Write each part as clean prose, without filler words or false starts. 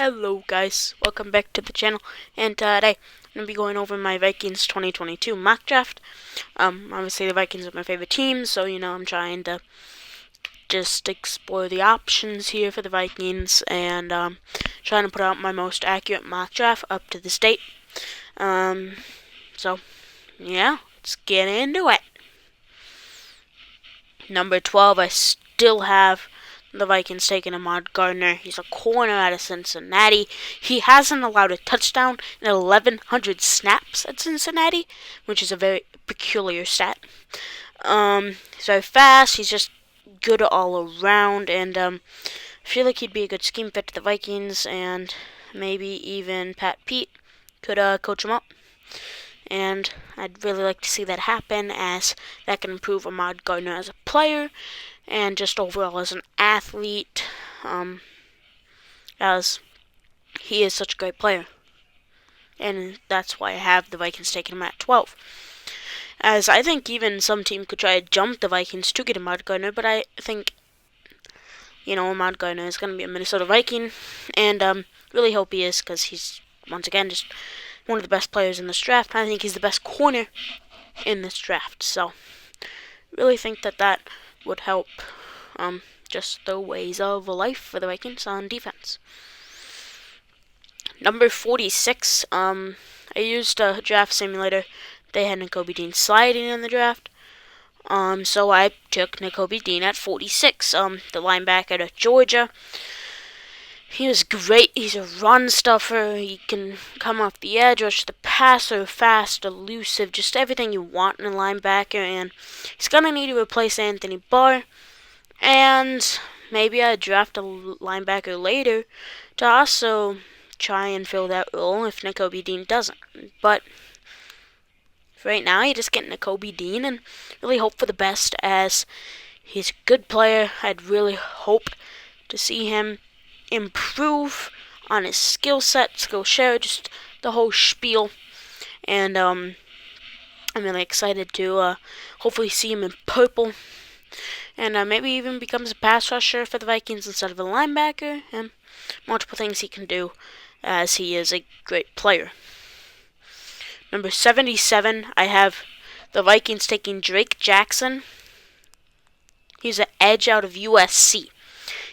Hello guys, welcome back to the channel, and today I'm going to be going over my Vikings 2022 mock draft. Obviously the Vikings are my favorite team, so I'm trying to just explore the options here for the Vikings, and trying to put out my most accurate mock draft up to this date. So yeah, let's get into it. Number 12, I still have the Vikings taking Ahmad Gardner. He's a corner out of Cincinnati. He hasn't allowed a touchdown in 1,100 snaps at Cincinnati, which is a very peculiar stat. He's very fast. He's just good all around, and I feel like he'd be a good scheme fit to the Vikings, and maybe even Pat Pete could coach him up. And I'd really like to see that happen, as that can improve Ahmad Gardner as a player and just overall as an athlete, as he is such a great player. And that's why I have the Vikings taking him at 12. As I think even some team could try to jump the Vikings to get Ahmad Gardner, but I think, Ahmad Gardner is going to be a Minnesota Viking, and really hope he is, because he's, once again, just one of the best players in this draft. I think he's the best corner in this draft, so really think that would help just the ways of life for the Vikings on defense. Number 46, I used a draft simulator. They had Nakobe Dean sliding in the draft, so I took Nakobe Dean at 46, the linebacker at Georgia. He was great. He's a run stuffer. He can come off the edge, rush the passer, fast, elusive, just everything you want in a linebacker. And he's going to need to replace Anthony Barr. And maybe I'd draft a linebacker later to also try and fill that role if Nakobe Dean doesn't. But for right now, you just get Nakobe Dean and really hope for the best, as he's a good player. I'd really hope to see him improve on his skill set, skill share, just the whole spiel. And I'm really excited to hopefully see him in purple, and maybe even becomes a pass rusher for the Vikings instead of a linebacker, and multiple things he can do, as he is a great player. Number 77, I have the Vikings taking Drake Jackson. He's an edge out of USC.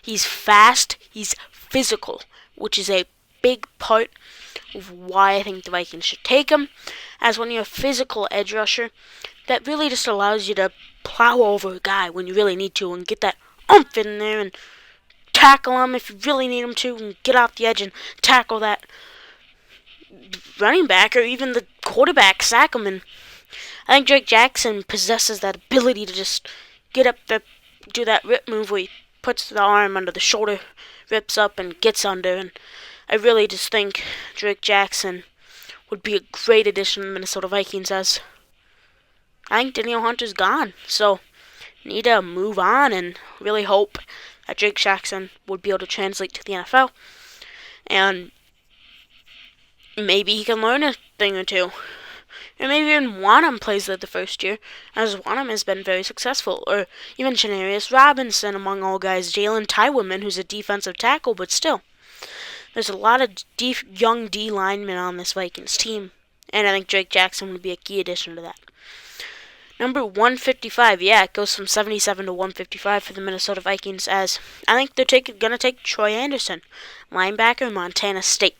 He's fast, he's physical, which is a big part of why I think the Vikings should take him, as when you're a physical edge rusher, that really just allows you to plow over a guy when you really need to, and get that oomph in there and tackle him if you really need him to, and get off the edge and tackle that running back or even the quarterback, sack him. And I think Drake Jackson possesses that ability to just get up there, do that rip move where he puts the arm under the shoulder, rips up, and gets under. And I really just think Drake Jackson would be a great addition to the Minnesota Vikings, as I think Danielle Hunter's gone. So need to move on, and really hope that Drake Jackson would be able to translate to the NFL. And maybe he can learn a thing or two. Or maybe even Wanham plays there the first year, as Wanham has been very successful. Or even Janarius Robinson, among all guys. Jalen Tywerman, who's a defensive tackle, but still. There's a lot of young D linemen on this Vikings team, and I think Drake Jackson would be a key addition to that. Number 155, yeah, it goes from 77 to 155 for the Minnesota Vikings, as I think they're going to take Troy Anderson, linebacker, Montana State.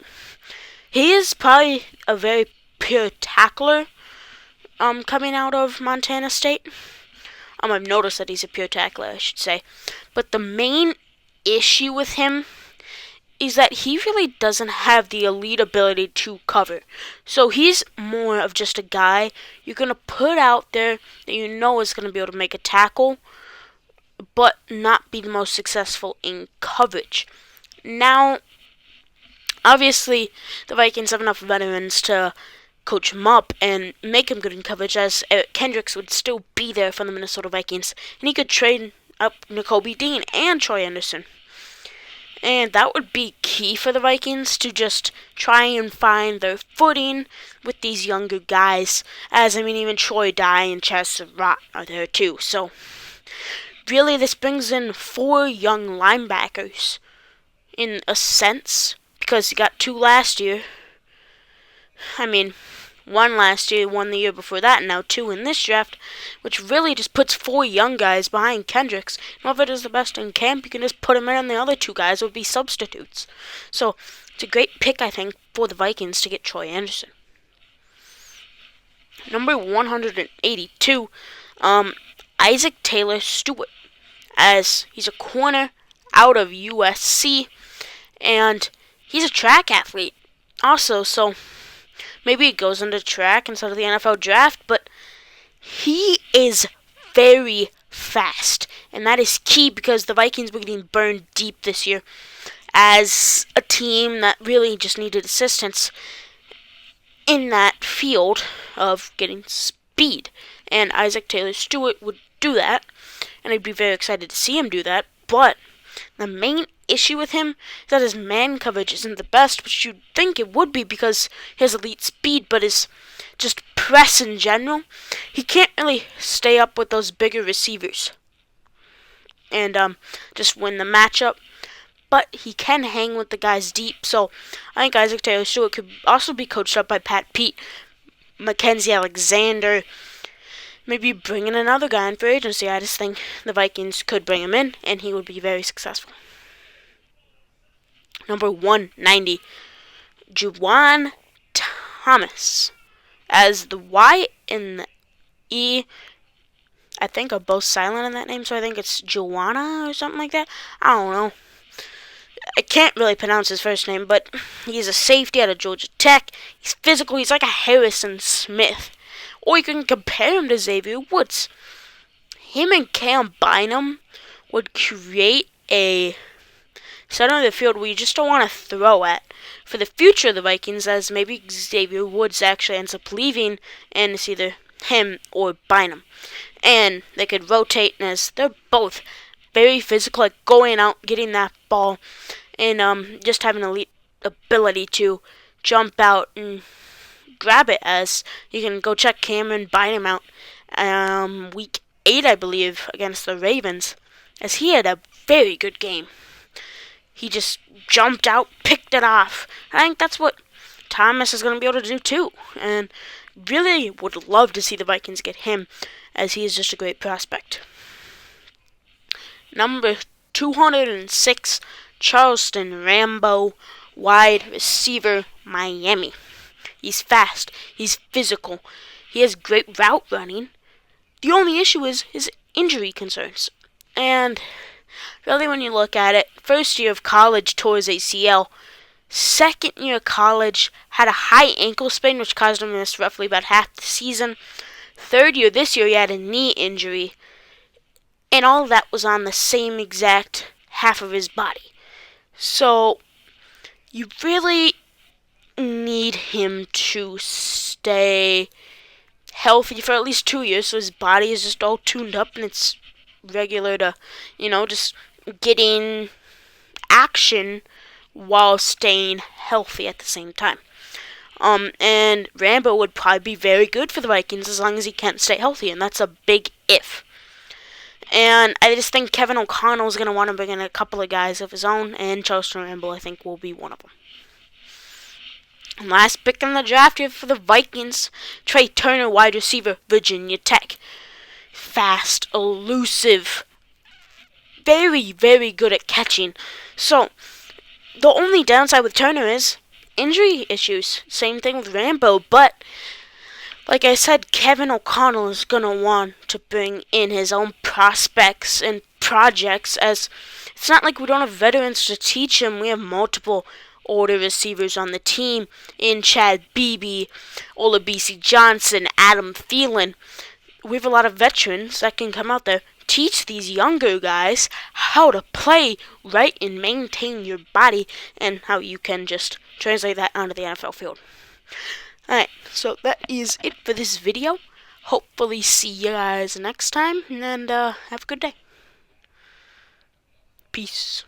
He is probably a very pure tackler, coming out of Montana State. I've noticed that he's a pure tackler, I should say. But the main issue with him is that he really doesn't have the elite ability to cover. So he's more of just a guy you're going to put out there that you know is going to be able to make a tackle, but not be the most successful in coverage. Now, obviously, the Vikings have enough veterans to coach him up and make him good in coverage, as Eric Kendricks would still be there for the Minnesota Vikings, and he could trade up Nakobe Dean and Troy Anderson. And that would be key for the Vikings, to just try and find their footing with these younger guys, as even Troy Dye and Chaz Surratt are there too. So really, this brings in 4 young linebackers in a sense, because he got 2 last year. I mean, 1 last year, 1 the year before that, and now 2 in this draft, which really just puts 4 young guys behind Kendricks. Whoever does the best in camp, you can just put him in, and the other 2 guys would be substitutes. So, it's a great pick, I think, for the Vikings to get Troy Anderson. Number 182, Isaac Taylor Stewart, as he's a corner out of USC, and he's a track athlete also, so maybe it goes into track instead of the NFL draft, but he is very fast, and that is key because the Vikings were getting burned deep this year as a team that really just needed assistance in that field of getting speed, and Isaac Taylor Stewart would do that, and I'd be very excited to see him do that, but the main issue with him is that his man coverage isn't the best, which you'd think it would be because he has elite speed, but his just press in general, he can't really stay up with those bigger receivers and just win the matchup. But he can hang with the guys deep, so I think Isaac Taylor Stewart could also be coached up by Pat Pete, Mackenzie Alexander, maybe bring in another guy in free agency. I just think the Vikings could bring him in, and he would be very successful. Number 190, Juwan Thomas, as the Y and the E, I think, are both silent in that name, so I think it's Joanna or something like that. I don't know. I can't really pronounce his first name, but he's a safety out of Georgia Tech. He's physical. He's like a Harrison Smith. Or you can compare him to Xavier Woods. Him and Cam Bynum would create a center of the field where you just don't want to throw at for the future of the Vikings, as maybe Xavier Woods actually ends up leaving, and it's either him or Bynum. And they could rotate, as they're both very physical, like going out, getting that ball, and just having elite ability to jump out and grab it, as you can go check Cameron Bynum out week 8, I believe, against the Ravens, as he had a very good game. He just jumped out, picked it off. I think that's what Thomas is going to be able to do too, and really would love to see the Vikings get him, as he is just a great prospect. Number 206, Charleston Rambo, wide receiver, Miami. He's fast. He's physical. He has great route running. The only issue is his injury concerns. And really, when you look at it, first year of college tore his ACL. Second year of college had a high ankle sprain, which caused him to miss roughly about half the season. Third year, this year, he had a knee injury. And all of that was on the same exact half of his body. So, you really need him to stay healthy for at least 2 years, so his body is just all tuned up and it's regular to, just getting action while staying healthy at the same time. And Rambo would probably be very good for the Vikings as long as he can't stay healthy, and that's a big if. And I just think Kevin O'Connell is going to want to bring in a couple of guys of his own, and Charleston Rambo, I think, will be one of them. And last pick in the draft here for the Vikings, Trey Turner, wide receiver, Virginia Tech. Fast, elusive, very, very good at catching. So, the only downside with Turner is injury issues. Same thing with Rambo, but like I said, Kevin O'Connell is going to want to bring in his own prospects and projects, as it's not like we don't have veterans to teach him. We have multiple older receivers on the team in Chad Beebe, Olabisi Johnson, Adam Thielen. We have a lot of veterans that can come out there, teach these younger guys how to play right and maintain your body, and how you can just translate that onto the NFL field. Alright, so that is it for this video. Hopefully see you guys next time, and have a good day. Peace.